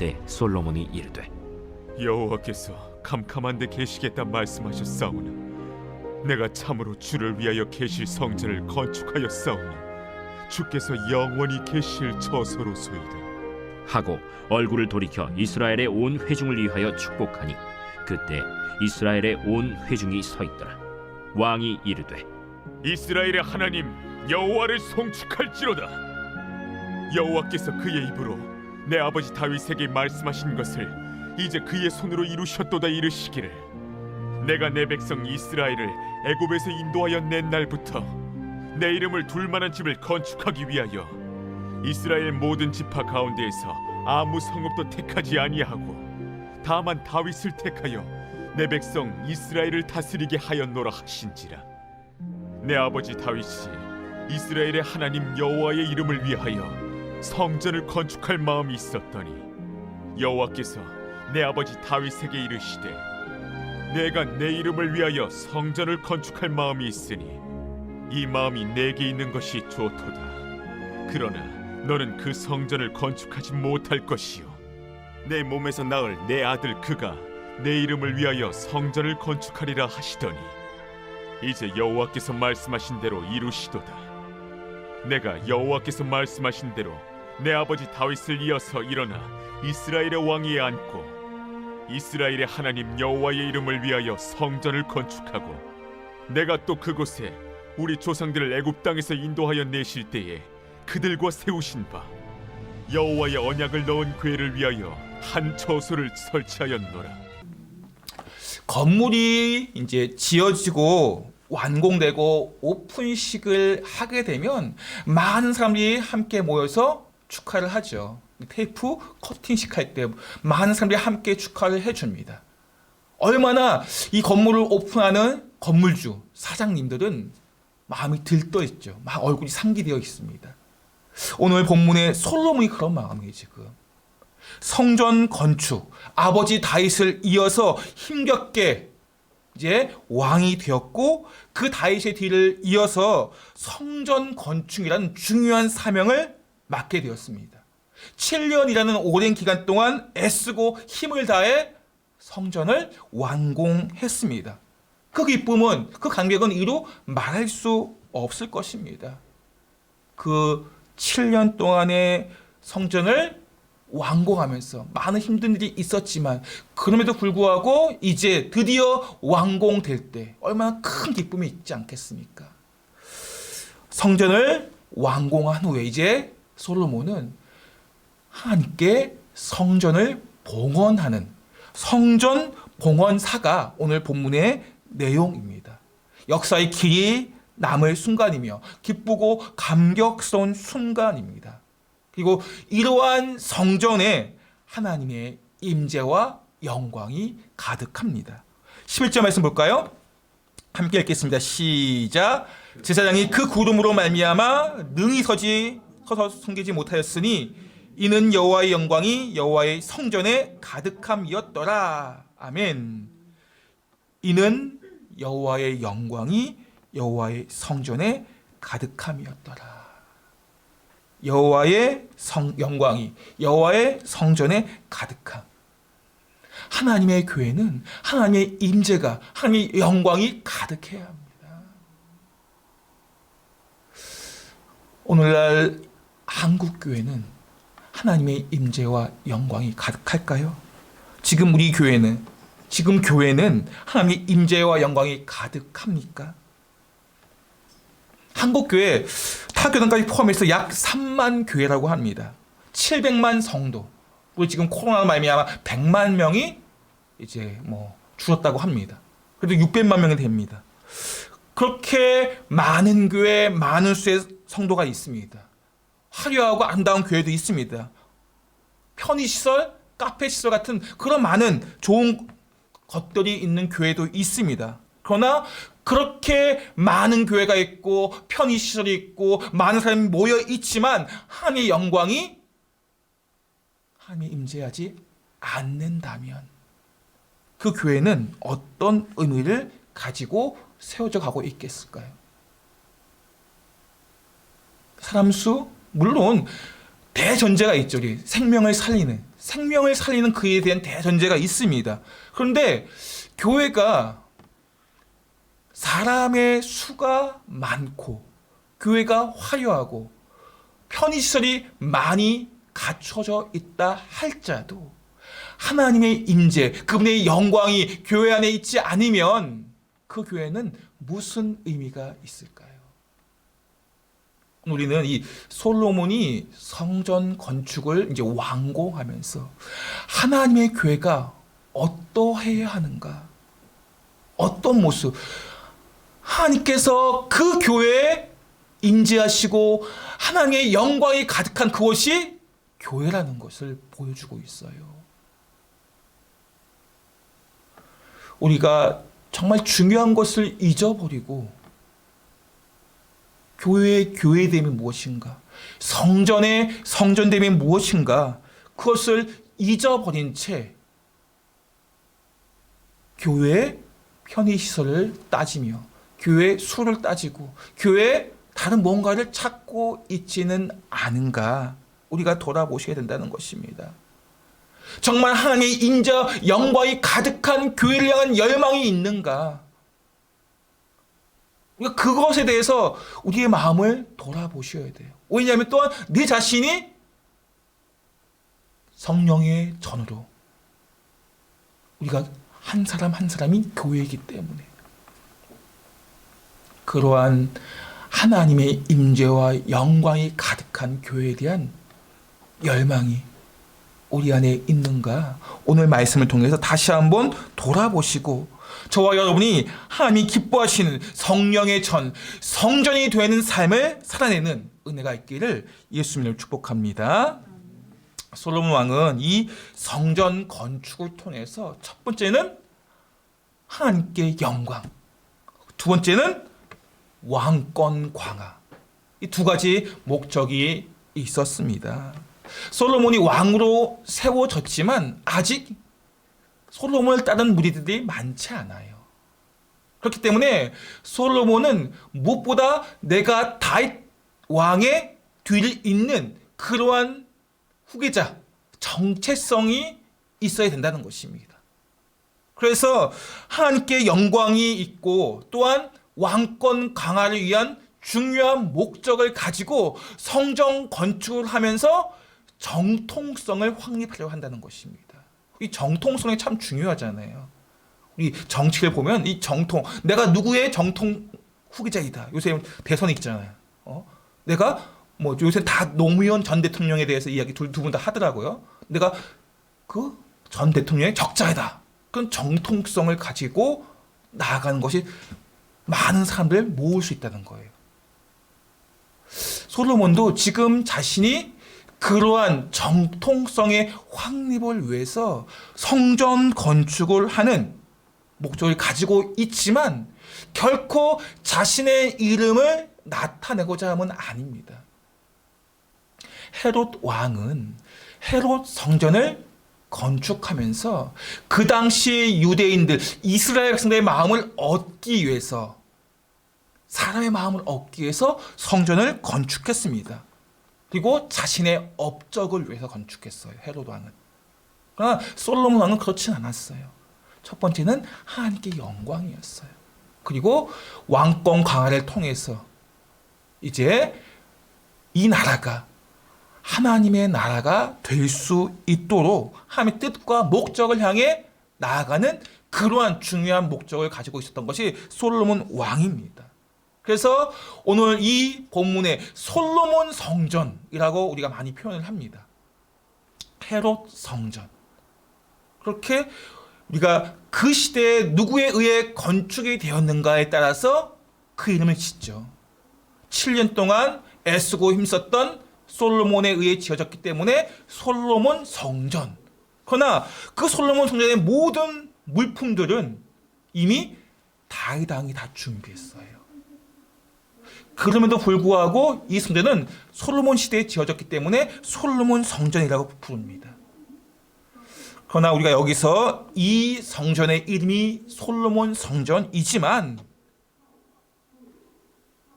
그때 솔로몬이 이르되 여호와께서 캄캄한 데 계시겠다 말씀하셨사오나 내가 참으로 주를 위하여 계실 성전을 건축하였사오니 주께서 영원히 계실 처소로소이다 하고 얼굴을 돌이켜 이스라엘의 온 회중을 위하여 축복하니 그때 이스라엘의 온 회중이 서 있더라. 왕이 이르되 이스라엘의 하나님 여호와를 송축할지로다 여호와께서 그의 입으로 내 아버지 다윗에게 말씀하신 것을 이제 그의 손으로 이루셨도다 이르시기를 내가 내 백성 이스라엘을 애굽에서 인도하여 낸 날부터 내 이름을 둘 만한 집을 건축하기 위하여 이스라엘 모든 지파 가운데에서 아무 성읍도 택하지 아니하고 다만 다윗을 택하여 내 백성 이스라엘을 다스리게 하였노라 하신지라 내 아버지 다윗이 이스라엘의 하나님 여호와의 이름을 위하여 성전을 건축할 마음이 있었더니 여호와께서 내 아버지 다윗에게 이르시되 내가 내 이름을 위하여 성전을 건축할 마음이 있으니 이 마음이 내게 있는 것이 좋도다 그러나 너는 그 성전을 건축하지 못할 것이요 내 몸에서 낳을 내 아들 그가 내 이름을 위하여 성전을 건축하리라 하시더니 이제 여호와께서 말씀하신 대로 이루시도다 내가 여호와께서 말씀하신 대로 내 아버지 다윗을 이어서 일어나 이스라엘의 왕위에 앉고 이스라엘의 하나님 여호와의 이름을 위하여 성전을 건축하고 내가 또 그곳에 우리 조상들을 애굽 땅에서 인도하여 내실 때에 그들과 세우신 바 여호와의 언약을 넣은 궤를 위하여 한 처소를 설치하였노라. 건물이 이제 지어지고 완공되고 오픈식을 하게 되면 많은 사람들이 함께 모여서 축하를 하죠. 테이프 커팅식 할 때 많은 사람들이 함께 축하를 해줍니다. 얼마나 이 건물을 오픈하는 건물주, 사장님들은 마음이 들떠 있죠. 막 얼굴이 상기되어 있습니다. 오늘 본문의 솔로몬이 그런 마음이에요. 지금 성전 건축, 아버지 다윗을 이어서 힘겹게 이제 왕이 되었고 그 다윗의 뒤를 이어서 성전 건축이라는 중요한 사명을 맡게 되었습니다. 7년이라는 오랜 기간 동안 애쓰고 힘을 다해 성전을 완공했습니다. 그 기쁨은, 그 감격은 이루 말할 수 없을 것입니다. 그 7년 동안의 성전을 완공하면서 많은 힘든 일이 있었지만 그럼에도 불구하고 이제 드디어 완공될 때 얼마나 큰 기쁨이 있지 않겠습니까? 성전을 완공한 후에 이제 솔로몬은 하나님께 성전을 봉헌하는 성전 봉헌사가 오늘 본문의 내용입니다. 역사의 길이 남을 순간이며 기쁘고 감격스러운 순간입니다. 그리고 이러한 성전에 하나님의 임재와 영광이 가득합니다. 11절 말씀 볼까요? 함께 읽겠습니다. 시작. 제사장이 그 구름으로 말미암아 능히 서서 숨기지 못하였으니 이는 여호와의 영광이 여호와의 성전에 가득함이었더라. 아멘. 이는 여호와의 영광이 여호와의 성전에 가득함이었더라. 여호와의 영광이 여호와의 성전에 가득함. 하나님의 교회는 하나님의 임재가, 하나님의 영광이 가득해야 합니다. 오늘날 한국 교회는 하나님의 임재와 영광이 가득할까요? 지금 우리 교회는, 지금 교회는 하나님의 임재와 영광이 가득합니까? 한국 교회 타교단까지 포함해서 약 3만 교회라고 합니다. 700만 성도. 그리고 지금 코로나로 말미암아 100만 명이 이제 줄었다고 합니다. 그래도 600만 명이 됩니다. 그렇게 많은 교회, 많은 수의 성도가 있습니다. 화려하고 아름다운 교회도 있습니다. 편의시설, 카페시설 같은 그런 많은 좋은 것들이 있는 교회도 있습니다. 그러나 그렇게 많은 교회가 있고 편의시설이 있고 많은 사람이 모여 있지만 하나님의 영광이 하나님이 임재하지 않는다면 그 교회는 어떤 의미를 가지고 세워져 가고 있겠을까요? 사람 수, 물론 대전제가 있죠. 생명을 살리는, 생명을 살리는 그에 대한 대전제가 있습니다. 그런데 교회가 사람의 수가 많고 교회가 화려하고 편의시설이 많이 갖춰져 있다 할지라도 하나님의 임재, 그분의 영광이 교회 안에 있지 않으면 그 교회는 무슨 의미가 있을까요? 우리는 이 솔로몬이 성전 건축을 이제 완공하면서 하나님의 교회가 어떠해야 하는가, 어떤 모습, 하나님께서 그 교회에 임재하시고 하나님의 영광이 가득한 그곳이 교회라는 것을 보여주고 있어요. 우리가 정말 중요한 것을 잊어버리고 교회의 교회됨이 무엇인가, 성전의 성전됨이 무엇인가, 그것을 잊어버린 채 교회의 편의시설을 따지며 교회의 수를 따지고 교회의 다른 뭔가를 찾고 있지는 않은가, 우리가 돌아보셔야 된다는 것입니다. 정말 하나님의 인자 영광이 가득한 교회를 향한 열망이 있는가, 우리가 그것에 대해서 우리의 마음을 돌아보셔야 돼요. 왜냐하면 또한 내 자신이 성령의 전으로 우리가 한 사람 한 사람이 교회이기 때문에 그러한 하나님의 임재와 영광이 가득한 교회에 대한 열망이 우리 안에 있는가, 오늘 말씀을 통해서 다시 한번 돌아보시고 저와 여러분이 하나님이 기뻐하시는 성령의 전, 성전이 되는 삶을 살아내는 은혜가 있기를 예수님을 축복합니다. 솔로몬 왕은 이 성전 건축을 통해서 첫 번째는 하나님께 영광, 두 번째는 왕권 강화, 이 두 가지 목적이 있었습니다. 솔로몬이 왕으로 세워졌지만 아직 솔로몬을 따른 무리들이 많지 않아요. 그렇기 때문에 솔로몬은 무엇보다 내가 다윗 왕의 뒤를 잇는 그러한 후계자, 정체성이 있어야 된다는 것입니다. 그래서 하나님께 영광이 있고 또한 왕권 강화를 위한 중요한 목적을 가지고 성전 건축을 하면서 정통성을 확립하려고 한다는 것입니다. 이 정통성이 참 중요하잖아요. 우리 정치를 보면 이 정통, 내가 누구의 정통 후계자이다. 요새 대선이 있잖아요. 내가 뭐 요새 다 노무현 전 대통령에 대해서 이야기 두 분 다 하더라고요. 내가 그 전 대통령의 적자이다. 그런 정통성을 가지고 나아가는 것이 많은 사람들을 모을 수 있다는 거예요. 솔로몬도 지금 자신이 그러한 정통성의 확립을 위해서 성전 건축을 하는 목적을 가지고 있지만 결코 자신의 이름을 나타내고자 함은 아닙니다. 헤롯 왕은 헤롯 성전을 건축하면서 그 당시의 유대인들, 이스라엘 백성들의 마음을 얻기 위해서, 사람의 마음을 얻기 위해서 성전을 건축했습니다. 그리고 자신의 업적을 위해서 건축했어요. 헤롯 왕은. 그러나 솔로몬 왕은 그렇진 않았어요. 첫 번째는 하나님께 영광이었어요. 그리고 왕권 강화를 통해서 이제 이 나라가 하나님의 나라가 될 수 있도록 하나님의 뜻과 목적을 향해 나아가는 그러한 중요한 목적을 가지고 있었던 것이 솔로몬 왕입니다. 그래서 오늘 이 본문에 솔로몬 성전이라고 우리가 많이 표현을 합니다. 헤롯 성전. 그렇게 우리가 그 시대에 누구에 의해 건축이 되었는가에 따라서 그 이름을 짓죠. 7년 동안 애쓰고 힘썼던 솔로몬에 의해 지어졌기 때문에 솔로몬 성전. 그러나 그 솔로몬 성전의 모든 물품들은 이미 다윗 왕이 다 준비했어요. 그럼에도 불구하고 이 성전은 솔로몬 시대에 지어졌기 때문에 솔로몬 성전이라고 부릅니다. 그러나 우리가 여기서 이 성전의 이름이 솔로몬 성전이지만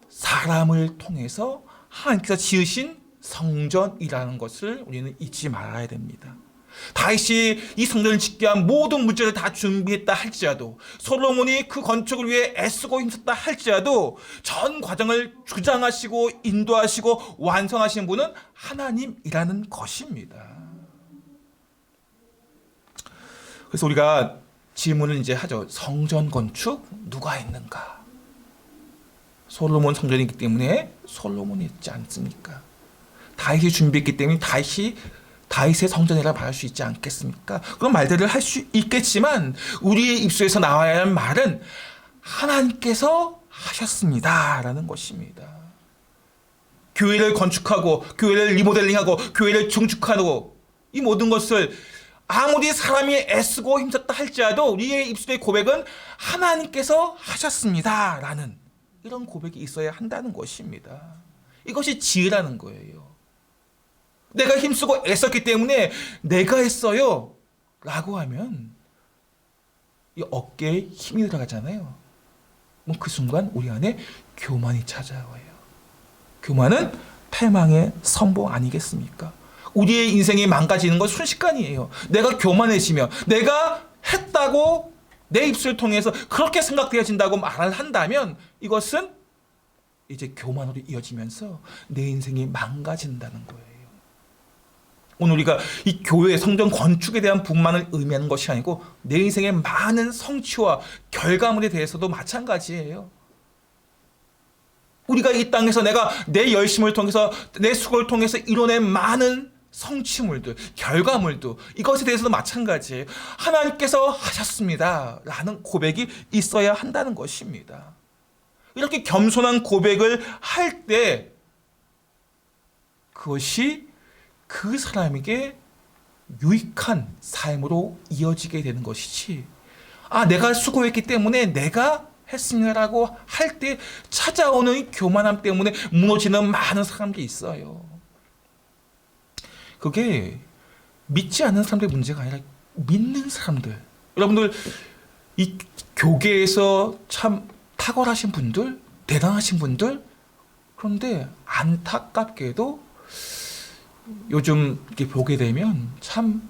사람을 통해서 하나님께서 지으신 성전이라는 것을 우리는 잊지 말아야 됩니다. 다윗이 이 성전을 짓기 위한 모든 문제를 다 준비했다 할지라도, 솔로몬이 그 건축을 위해 애쓰고 힘썼다 할지라도 전 과정을 주장하시고 인도하시고 완성하신 분은 하나님이라는 것입니다. 그래서 우리가 질문을 이제 하죠. 성전 건축 누가 했는가? 솔로몬 성전이기 때문에 솔로몬이 했지 않습니까? 다윗이 준비했기 때문에 다윗의 성전이라 말할 수 있지 않겠습니까? 그런 말들을 할 수 있겠지만 우리의 입술에서 나와야 할 말은 하나님께서 하셨습니다라는 것입니다. 교회를 건축하고 교회를 리모델링하고 교회를 증축하고 이 모든 것을 아무리 사람이 애쓰고 힘썼다 할지라도 우리의 입술의 고백은 하나님께서 하셨습니다라는 이런 고백이 있어야 한다는 것입니다. 이것이 지혜라는 거예요. 내가 힘쓰고 애썼기 때문에 내가 했어요 라고 하면 이 어깨에 힘이 들어가잖아요. 그럼 그 순간 우리 안에 교만이 찾아와요. 교만은 패망의 선봉 아니겠습니까? 우리의 인생이 망가지는 건 순식간이에요. 내가 교만해지며 내가 했다고 내 입술을 통해서 그렇게 생각되어진다고 말을 한다면 이것은 이제 교만으로 이어지면서 내 인생이 망가진다는 거예요. 오늘 우리가 이 교회 성전 건축에 대한 부분만을 의미하는 것이 아니고 내 인생의 많은 성취와 결과물에 대해서도 마찬가지예요. 우리가 이 땅에서 내가 내 열심을 통해서 내 수고를 통해서 이뤄낸 많은 성취물들, 결과물도 이것에 대해서도 마찬가지예요. 하나님께서 하셨습니다 라는 고백이 있어야 한다는 것입니다. 이렇게 겸손한 고백을 할 때 그것이 그 사람에게 유익한 삶으로 이어지게 되는 것이지, 내가 수고했기 때문에 내가 했습니다라고 할 때 찾아오는 교만함 때문에 무너지는 많은 사람들이 있어요. 그게 믿지 않는 사람들의 문제가 아니라 믿는 사람들, 여러분들 이 교계에서 참 탁월하신 분들, 대단하신 분들, 그런데 안타깝게도 요즘 이렇게 보게 되면 참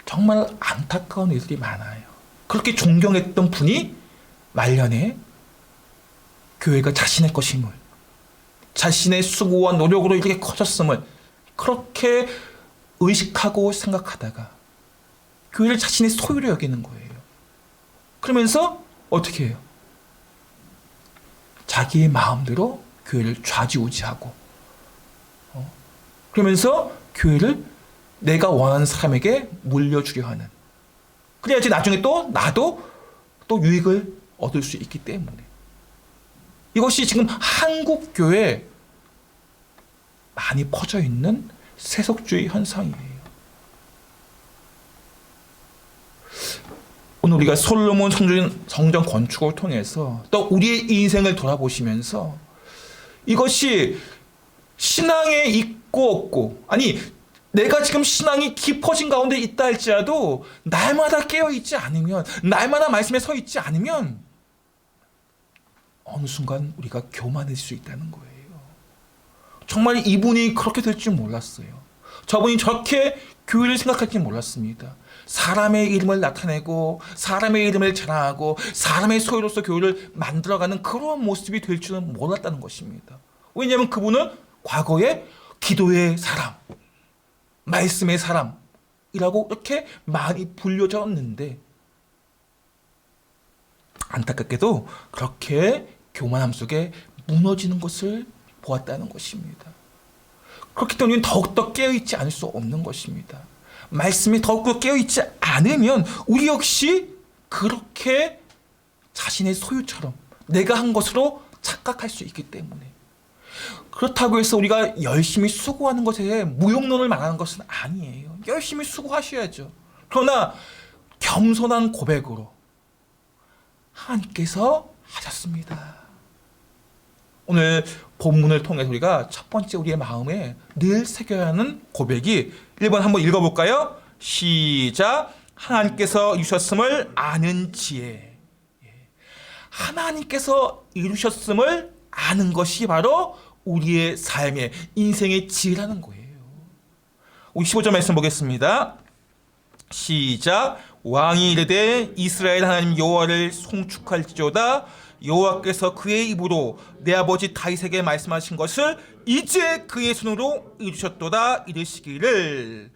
정말 안타까운 일들이 많아요. 그렇게 존경했던 분이 말년에 교회가 자신의 것임을, 자신의 수고와 노력으로 이렇게 커졌음을 그렇게 의식하고 생각하다가 교회를 자신의 소유로 여기는 거예요. 그러면서 어떻게 해요? 자기의 마음대로 교회를 좌지우지하고 그러면서 교회를 내가 원하는 사람에게 물려주려 하는, 그래야지 나중에 또 나도 또 유익을 얻을 수 있기 때문에. 이것이 지금 한국 교회에 많이 퍼져 있는 세속주의 현상이에요. 오늘 우리가 솔로몬 성전 건축을 통해서 또 우리의 인생을 돌아보시면서 이것이 신앙에 있고 없고, 아니 내가 지금 신앙이 깊어진 가운데 있다 할지라도 날마다 깨어있지 않으면, 날마다 말씀에 서 있지 않으면 어느 순간 우리가 교만해질 수 있다는 거예요. 정말 이분이 그렇게 될 줄 몰랐어요. 저분이 저렇게 교회를 생각할 줄 몰랐습니다. 사람의 이름을 나타내고 사람의 이름을 자랑하고 사람의 소유로서 교회를 만들어가는 그런 모습이 될 줄은 몰랐다는 것입니다. 왜냐하면 그분은 과거에 기도의 사람, 말씀의 사람이라고 이렇게 많이 불려졌는데 안타깝게도 그렇게 교만함 속에 무너지는 것을 보았다는 것입니다. 그렇기 때문에 더욱더 깨어있지 않을 수 없는 것입니다. 말씀이 더욱더 깨어있지 않으면 우리 역시 그렇게 자신의 소유처럼 내가 한 것으로 착각할 수 있기 때문에. 그렇다고 해서 우리가 열심히 수고하는 것에 무용론을 말하는 것은 아니에요. 열심히 수고하셔야죠. 그러나 겸손한 고백으로 하나님께서 하셨습니다. 오늘 본문을 통해서 우리가 첫 번째 우리의 마음에 늘 새겨야 하는 고백이 1번 한번 읽어볼까요? 시작. 하나님께서 이루셨음을 아는 지혜. 하나님께서 이루셨음을 아는 것이 바로 우리의 삶의 인생의 지혜라는 거예요. 우리 15절 말씀 보겠습니다. 시작. 왕이 이르되 이스라엘 하나님 여호와를 송축할지어다. 여호와께서 그의 입으로 내 아버지 다윗에게 말씀하신 것을 이제 그의 손으로 이루셨도다. 이르시기를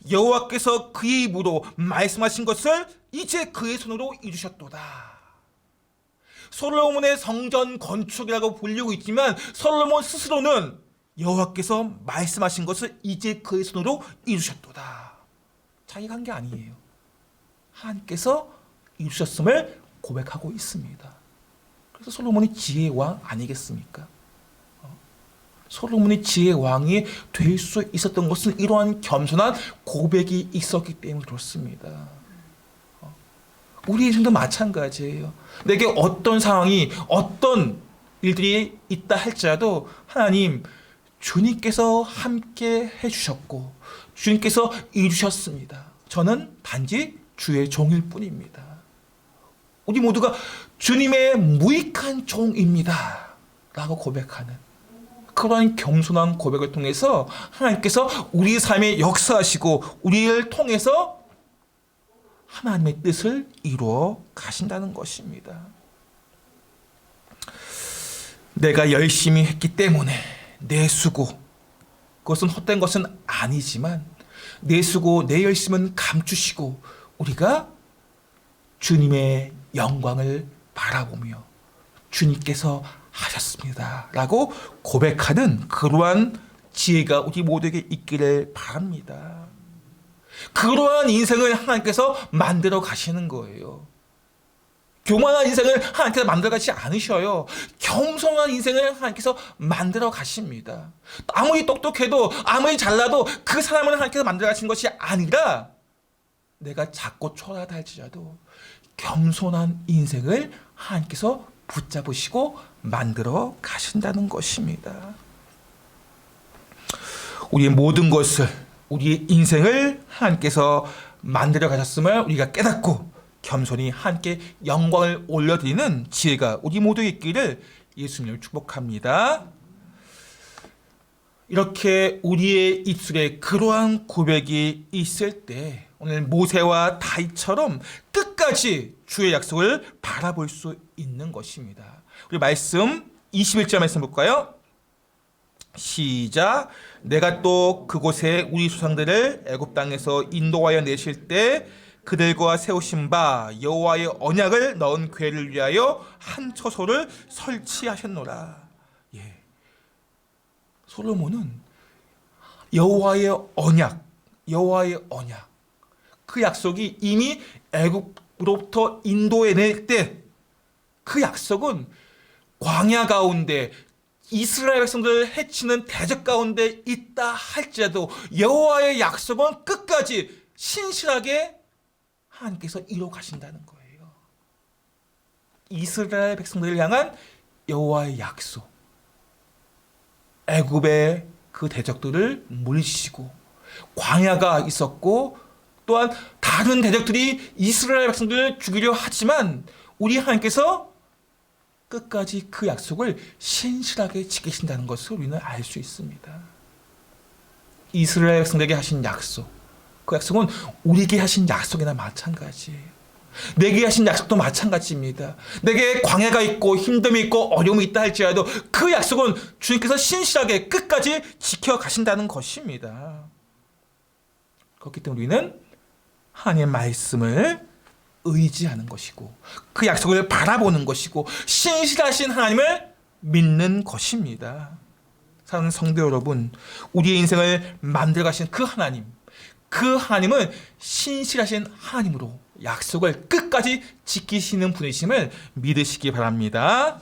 여호와께서 그의 입으로 말씀하신 것을 이제 그의 손으로 이루셨도다. 솔로몬의 성전 건축이라고 불리고 있지만 솔로몬 스스로는 여호와께서 말씀하신 것을 이제 그의 손으로 이루셨도다. 자기가 한 게 아니에요. 하나님께서 이루셨음을 고백하고 있습니다. 그래서 솔로몬이 지혜의 왕 아니겠습니까? 솔로몬이 지혜의 왕이 될 수 있었던 것은 이러한 겸손한 고백이 있었기 때문에 그렇습니다. 우리 인생도 마찬가지예요. 내게 어떤 상황이 어떤 일들이 있다 할지라도 하나님 주님께서 함께 해주셨고 주님께서 이루셨습니다. 저는 단지 주의 종일 뿐입니다. 우리 모두가 주님의 무익한 종입니다 라고 고백하는 그러한 겸손한 고백을 통해서 하나님께서 우리 삶에 역사하시고 우리를 통해서 하나님의 뜻을 이루어 가신다는 것입니다. 내가 열심히 했기 때문에 내 수고, 그것은 헛된 것은 아니지만 내 수고, 내 열심은 감추시고 우리가 주님의 영광을 바라보며 주님께서 하셨습니다 라고 고백하는 그러한 지혜가 우리 모두에게 있기를 바랍니다. 그러한 인생을 하나님께서 만들어 가시는 거예요. 교만한 인생을 하나님께서 만들어 가시지 않으셔요. 겸손한 인생을 하나님께서 만들어 가십니다. 아무리 똑똑해도 아무리 잘나도 그 사람을 하나님께서 만들어 가신 것이 아니라 내가 작고 초라하다 할지라도 겸손한 인생을 하나님께서 붙잡으시고 만들어 가신다는 것입니다. 우리의 모든 것을, 우리의 인생을 하나님께서 만들어 가셨음을 우리가 깨닫고 겸손히 함께 영광을 올려드리는 지혜가 우리 모두에 있기를 예수님을 축복합니다. 이렇게 우리의 입술에 그러한 고백이 있을 때 오늘 모세와 다윗처럼 끝까지 주의 약속을 바라볼 수 있는 것입니다. 우리 말씀 21절 말씀 볼까요? 시작. 내가 또 그곳에 우리 조상들을 애굽 땅에서 인도하여 내실 때 그들과 세우신 바 여호와의 언약을 넣은 궤를 위하여 한 처소를 설치하셨노라. 예. 솔로몬은 여호와의 언약, 그 약속이 이미 애굽으로부터 인도해 낼 때 그 약속은 광야 가운데 이스라엘 백성들을 해치는 대적 가운데 있다 할지라도 여호와의 약속은 끝까지 신실하게 하나님께서 이루어 가신다는 거예요. 이스라엘 백성들을 향한 여호와의 약속. 애굽의 그 대적들을 물리치시고 광야가 있었고 또한 다른 대적들이 이스라엘 백성들을 죽이려 하지만 우리 하나님께서 끝까지 그 약속을 신실하게 지키신다는 것을 우리는 알 수 있습니다. 이스라엘 백성들에게 하신 약속, 그 약속은 우리에게 하신 약속이나 마찬가지예요. 내게 하신 약속도 마찬가지입니다. 내게 광야가 있고 힘듦이 있고 어려움이 있다 할지라도 그 약속은 주님께서 신실하게 끝까지 지켜가신다는 것입니다. 그렇기 때문에 우리는 하나님의 말씀을 의지하는 것이고 그 약속을 바라보는 것이고 신실하신 하나님을 믿는 것입니다. 사랑하는 성도 여러분, 우리의 인생을 만들어 가신 그 하나님은 신실하신 하나님으로 약속을 끝까지 지키시는 분이심을 믿으시기 바랍니다.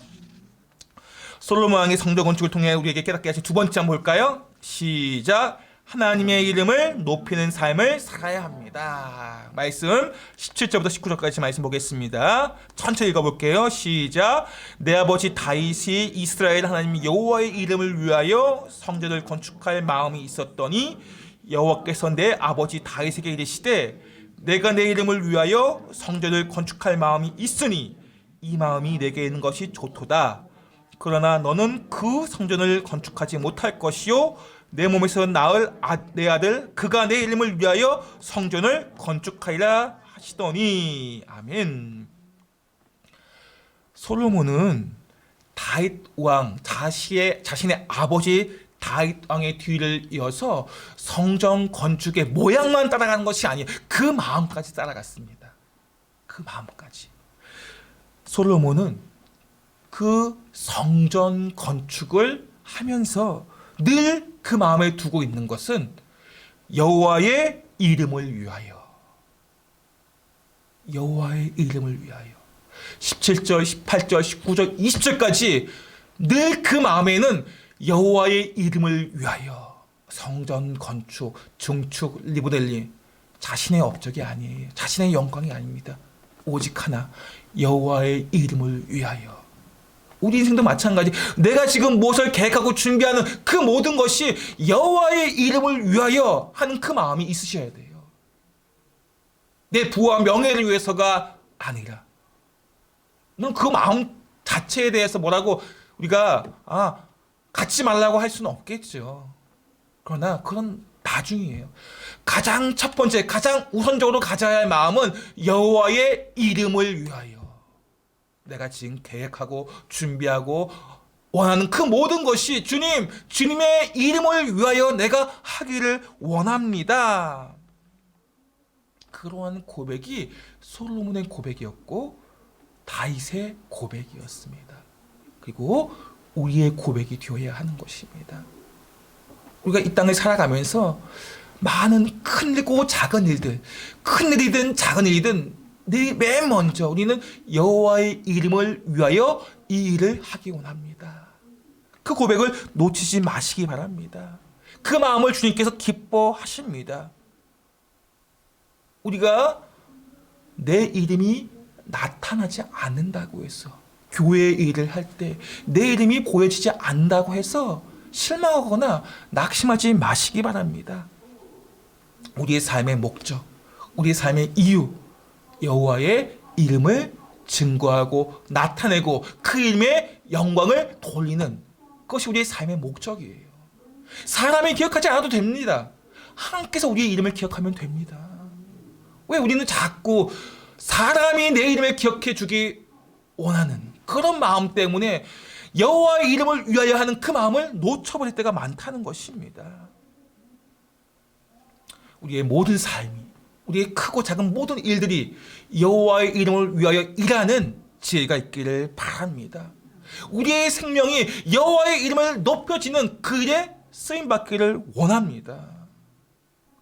솔로몬 왕의 성전 건축을 통해 우리에게 깨닫게 하신 두 번째 한번 볼까요? 시작. 하나님의 이름을 높이는 삶을 살아야 합니다. 말씀 17절부터 19절까지 말씀 보겠습니다. 천천히 읽어볼게요. 시작. 내 아버지 다윗이 이스라엘 하나님 여호와의 이름을 위하여 성전을 건축할 마음이 있었더니 여호와께서 내 아버지 다윗에게 이르시되 내가 내 이름을 위하여 성전을 건축할 마음이 있으니 이 마음이 내게 있는 것이 좋도다. 그러나 너는 그 성전을 건축하지 못할 것이요 내 몸에서 낳을 내 아들 그가 내 이름을 위하여 성전을 건축하리라 하시더니. 아멘. 솔로몬은 다윗 왕 자신의 아버지 다윗 왕의 뒤를 이어서 성전 건축의 모양만 따라가는 것이 아니에요. 그 마음까지 따라갔습니다. 그 마음까지. 솔로몬은 그 성전 건축을 하면서 늘 그 마음에 두고 있는 것은 여호와의 이름을 위하여. 여호와의 이름을 위하여. 17절, 18절, 19절, 20절까지 늘 그 마음에는 여호와의 이름을 위하여. 성전 건축, 증축, 리모델링 자신의 업적이 아니에요. 자신의 영광이 아닙니다. 오직 하나, 여호와의 이름을 위하여. 우리 인생도 마찬가지. 내가 지금 무엇을 계획하고 준비하는 그 모든 것이 여호와의 이름을 위하여 하는 그 마음이 있으셔야 돼요. 내 부와 명예를 위해서가 아니라. 넌 그 마음 자체에 대해서 뭐라고 우리가 갖지 말라고 할 수는 없겠죠. 그러나 그건 나중이에요. 가장 첫 번째, 가장 우선적으로 가져야 할 마음은 여호와의 이름을 위하여. 내가 지금 계획하고 준비하고 원하는 그 모든 것이 주님의 이름을 위하여 내가 하기를 원합니다. 그러한 고백이 솔로몬의 고백이었고 다윗의 고백이었습니다. 그리고 우리의 고백이 되어야 하는 것입니다. 우리가 이 땅을 살아가면서 많은 큰일이고 작은 일들, 큰 일이든 작은 일이든 맨 먼저 우리는 여호와의 이름을 위하여 이 일을 하기 원합니다. 그 고백을 놓치지 마시기 바랍니다. 그 마음을 주님께서 기뻐하십니다. 우리가 내 이름이 나타나지 않는다고 해서, 교회의 일을 할 때 내 이름이 보여지지 않는다고 해서 실망하거나 낙심하지 마시기 바랍니다. 우리의 삶의 목적, 우리의 삶의 이유, 여호와의 이름을 증거하고 나타내고 그 이름의 영광을 돌리는 그것이 우리의 삶의 목적이에요. 사람이 기억하지 않아도 됩니다. 하나님께서 우리의 이름을 기억하면 됩니다. 왜 우리는 자꾸 사람이 내 이름을 기억해 주기 원하는 그런 마음 때문에 여호와의 이름을 위하여 하는 그 마음을 놓쳐버릴 때가 많다는 것입니다. 우리의 모든 삶이, 우리의 크고 작은 모든 일들이 여호와의 이름을 위하여 일하는 지혜가 있기를 바랍니다. 우리의 생명이 여호와의 이름을 높여지는 그 일에 쓰임받기를 원합니다.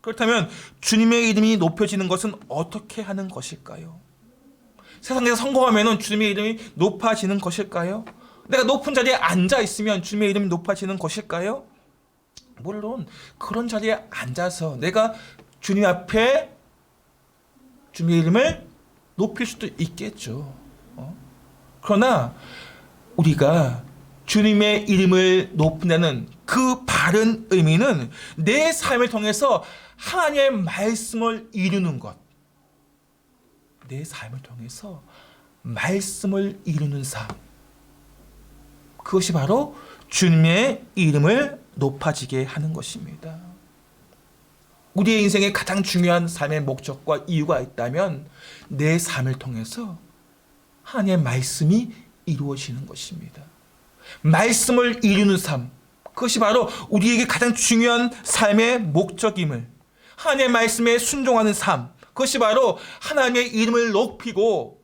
그렇다면 주님의 이름이 높여지는 것은 어떻게 하는 것일까요? 세상에서 성공하면 주님의 이름이 높아지는 것일까요? 내가 높은 자리에 앉아 있으면 주님의 이름이 높아지는 것일까요? 물론 그런 자리에 앉아서 내가 주님 앞에 주님의 이름을 높일 수도 있겠죠. 그러나 우리가 주님의 이름을 높이는 그 바른 의미는 내 삶을 통해서 하나님의 말씀을 이루는 것. 내 삶을 통해서 말씀을 이루는 삶. 그것이 바로 주님의 이름을 높아지게 하는 것입니다. 우리의 인생에 가장 중요한 삶의 목적과 이유가 있다면 내 삶을 통해서 하나님의 말씀이 이루어지는 것입니다. 말씀을 이루는 삶, 그것이 바로 우리에게 가장 중요한 삶의 목적임을, 하나님의 말씀에 순종하는 삶, 그것이 바로 하나님의 이름을 높이고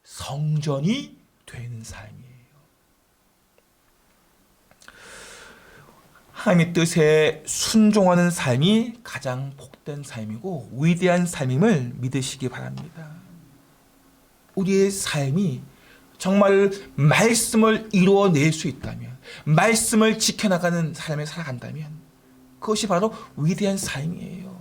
성전이 되는 삶이에요. 하나님의 뜻에 순종하는 삶이 가장 복된 삶이고 위대한 삶임을 믿으시기 바랍니다. 우리의 삶이 정말 말씀을 이루어낼 수 있다면, 말씀을 지켜나가는 삶을 살아간다면 그것이 바로 위대한 삶이에요.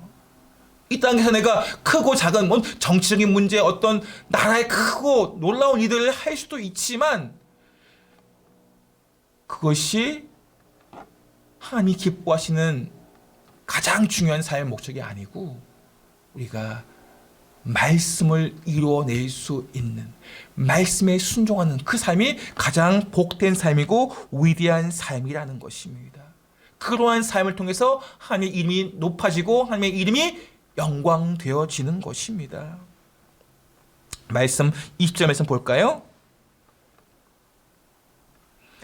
이 땅에서 내가 크고 작은 정치적인 문제, 어떤 나라의 크고 놀라운 일들을 할 수도 있지만 그것이 하나님이 기뻐하시는 가장 중요한 삶의 목적이 아니고 우리가 말씀을 이루어낼 수 있는, 말씀에 순종하는 그 삶이 가장 복된 삶이고 위대한 삶이라는 것입니다. 그러한 삶을 통해서 하나님의 이름이 높아지고 하나님의 이름이 영광되어지는 것입니다. 말씀 20절 말씀 볼까요?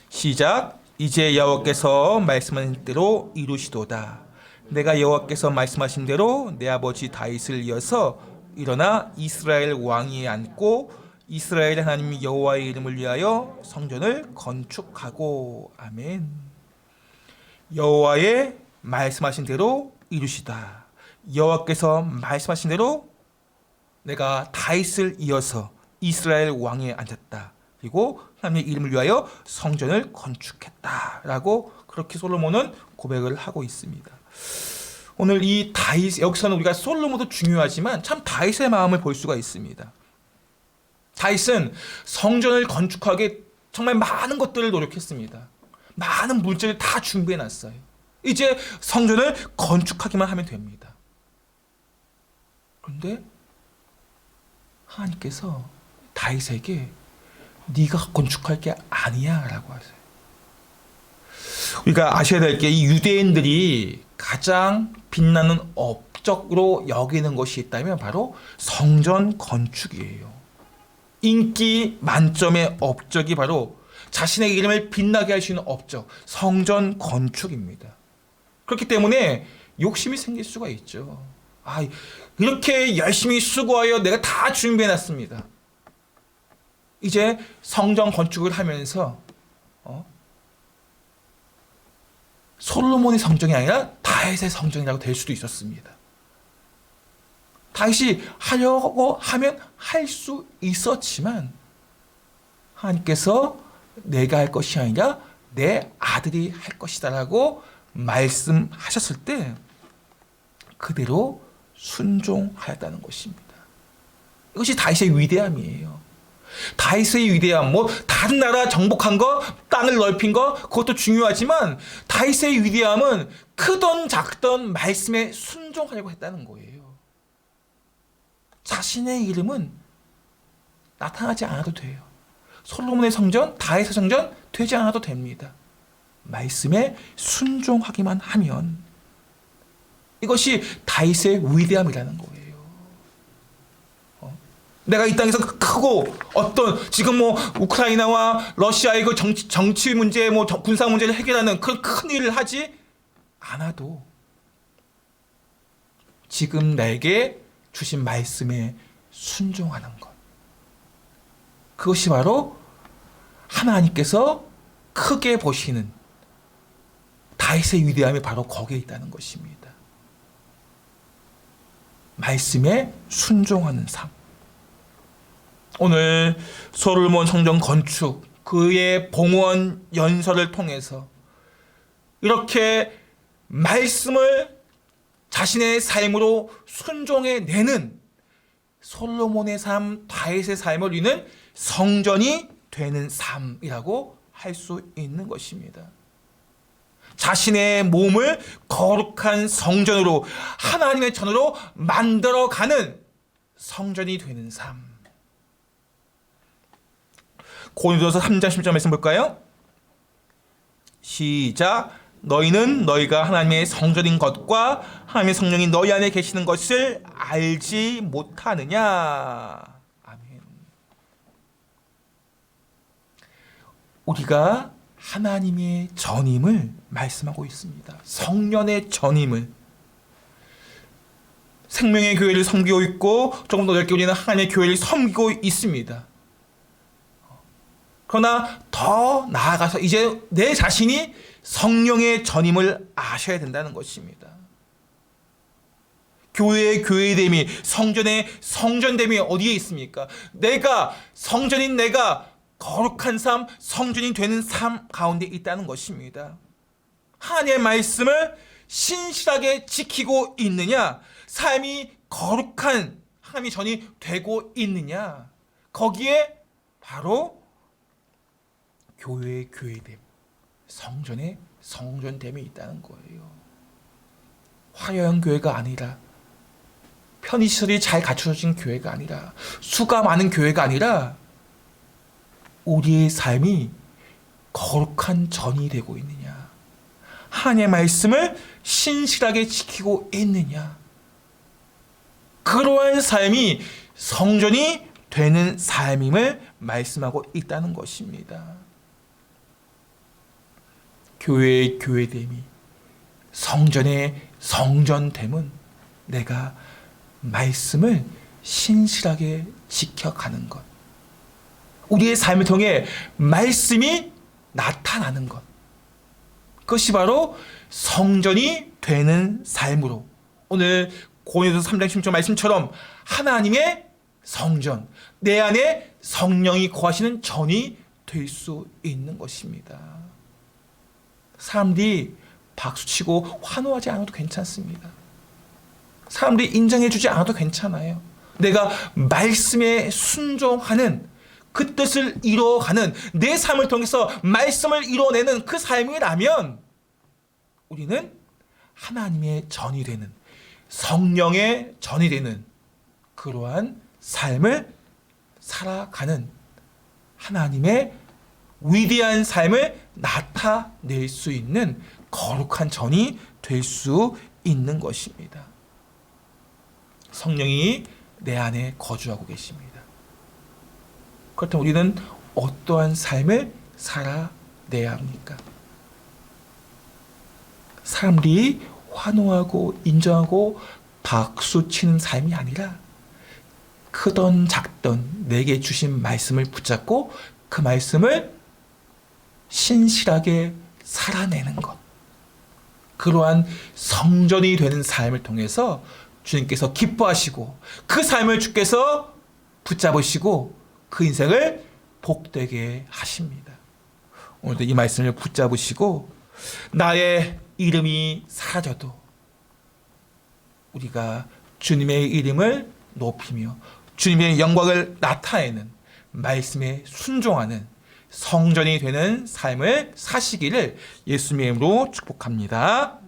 시작. 이제 여호와께서 말씀하신 대로 이루시도다. 내가 여호와께서 말씀하신 대로 내 아버지 다윗을 이어서 일어나 이스라엘 왕위에 앉고 이스라엘 하나님 여호와의 이름을 위하여 성전을 건축하고. 아멘. 여호와의 말씀하신 대로 이루시다. 여호와께서 말씀하신 대로 내가 다윗을 이어서 이스라엘 왕위에 앉았다. 그리고 하나님의 이름을 위하여 성전을 건축했다라고 그렇게 솔로몬은 고백을 하고 있습니다. 오늘 이 다윗, 여기서는 우리가 솔로몬도 중요하지만 참 다윗의 마음을 볼 수가 있습니다. 다윗은 성전을 건축하기 정말 많은 것들을 노력했습니다. 많은 물질을 다 준비해놨어요. 이제 성전을 건축하기만 하면 됩니다. 그런데 하나님께서 다윗에게 네가 건축할 게 아니야 라고 하세요. 우리가 아셔야 될 게 이 유대인들이 가장 빛나는 업적으로 여기는 것이 있다면 바로 성전 건축이에요. 인기 만점의 업적이 바로 자신의 이름을 빛나게 할 수 있는 업적, 성전 건축입니다. 그렇기 때문에 욕심이 생길 수가 있죠. 아, 이렇게 열심히 수고하여 내가 다 준비해놨습니다. 이제 성전 건축을 하면서 솔로몬의 성전이 아니라 다윗의 성전이라고 될 수도 있었습니다. 다윗이 하려고 하면 할 수 있었지만 하나님께서 내가 할 것이 아니라 내 아들이 할 것이다 라고 말씀하셨을 때 그대로 순종하였다는 것입니다. 이것이 다윗의 위대함이에요. 다윗의 위대함, 다른 나라 정복한 거, 땅을 넓힌 거, 그것도 중요하지만 다윗의 위대함은 크던 작던 말씀에 순종하려고 했다는 거예요. 자신의 이름은 나타나지 않아도 돼요. 솔로몬의 성전, 다윗의 성전 되지 않아도 됩니다. 말씀에 순종하기만 하면 이것이 다윗의 위대함이라는 거예요. 내가 이 땅에서 크고 어떤 지금 우크라이나와 러시아의 그 정치 문제, 군사 문제를 해결하는 그런 큰 일을 하지 않아도 지금 내게 주신 말씀에 순종하는 것. 그것이 바로 하나님께서 크게 보시는 다윗의 위대함이 바로 거기에 있다는 것입니다. 말씀에 순종하는 삶. 오늘 솔로몬 성전 건축, 그의 봉헌 연설을 통해서 이렇게 말씀을 자신의 삶으로 순종해내는 솔로몬의 삶, 다윗의 삶을 우리는 성전이 되는 삶이라고 할 수 있는 것입니다. 자신의 몸을 거룩한 성전으로, 하나님의 전으로 만들어가는 성전이 되는 삶. 고린도서 3장 10절 말씀 볼까요? 시작. 너희는 너희가 하나님의 성전인 것과 하나님의 성령이 너희 안에 계시는 것을 알지 못하느냐. 아멘. 우리가 하나님의 전임을 말씀하고 있습니다. 성령의 전임을. 생명의 교회를 섬기고 있고 조금 더 넓게 우리는 하나님의 교회를 섬기고 있습니다. 그러나 더 나아가서 이제 내 자신이 성령의 전임을 아셔야 된다는 것입니다. 교회의 교회됨이, 성전의 성전됨이 어디에 있습니까? 내가 성전인 내가 거룩한 삶, 성전이 되는 삶 가운데 있다는 것입니다. 하나님의 말씀을 신실하게 지키고 있느냐, 삶이 거룩한 하나님의 전이 되고 있느냐, 거기에 바로 교회의 교회됨, 성전의 성전됨이 있다는 거예요. 화려한 교회가 아니라, 편의시설이 잘 갖춰진 교회가 아니라, 수가 많은 교회가 아니라 우리의 삶이 거룩한 전이 되고 있느냐, 하나님의 말씀을 신실하게 지키고 있느냐. 그러한 삶이 성전이 되는 삶임을 말씀하고 있다는 것입니다. 교회의 교회됨이, 성전의 성전됨은 내가 말씀을 신실하게 지켜가는 것, 우리의 삶을 통해 말씀이 나타나는 것, 그것이 바로 성전이 되는 삶으로, 오늘 고린도서 3장 16절 말씀처럼 하나님의 성전, 내 안에 성령이 거하시는 전이 될 수 있는 것입니다. 사람들이 박수치고 환호하지 않아도 괜찮습니다. 사람들이 인정해주지 않아도 괜찮아요. 내가 말씀에 순종하는, 그 뜻을 이루어가는, 내 삶을 통해서 말씀을 이루어내는 그 삶이라면 우리는 하나님의 전이 되는, 성령의 전이 되는 그러한 삶을 살아가는, 하나님의 위대한 삶을 나타낼 수 있는 거룩한 전이 될 수 있는 것입니다. 성령이 내 안에 거주하고 계십니다. 그렇다면 우리는 어떠한 삶을 살아내야 합니까? 사람들이 환호하고 인정하고 박수치는 삶이 아니라 크던 작던 내게 주신 말씀을 붙잡고 그 말씀을 신실하게 살아내는 것, 그러한 성전이 되는 삶을 통해서 주님께서 기뻐하시고 그 삶을 주께서 붙잡으시고 그 인생을 복되게 하십니다. 오늘도 이 말씀을 붙잡으시고 나의 이름이 사라져도 우리가 주님의 이름을 높이며 주님의 영광을 나타내는 말씀에 순종하는 성전이 되는 삶을 사시기를 예수님의 이름으로 축복합니다.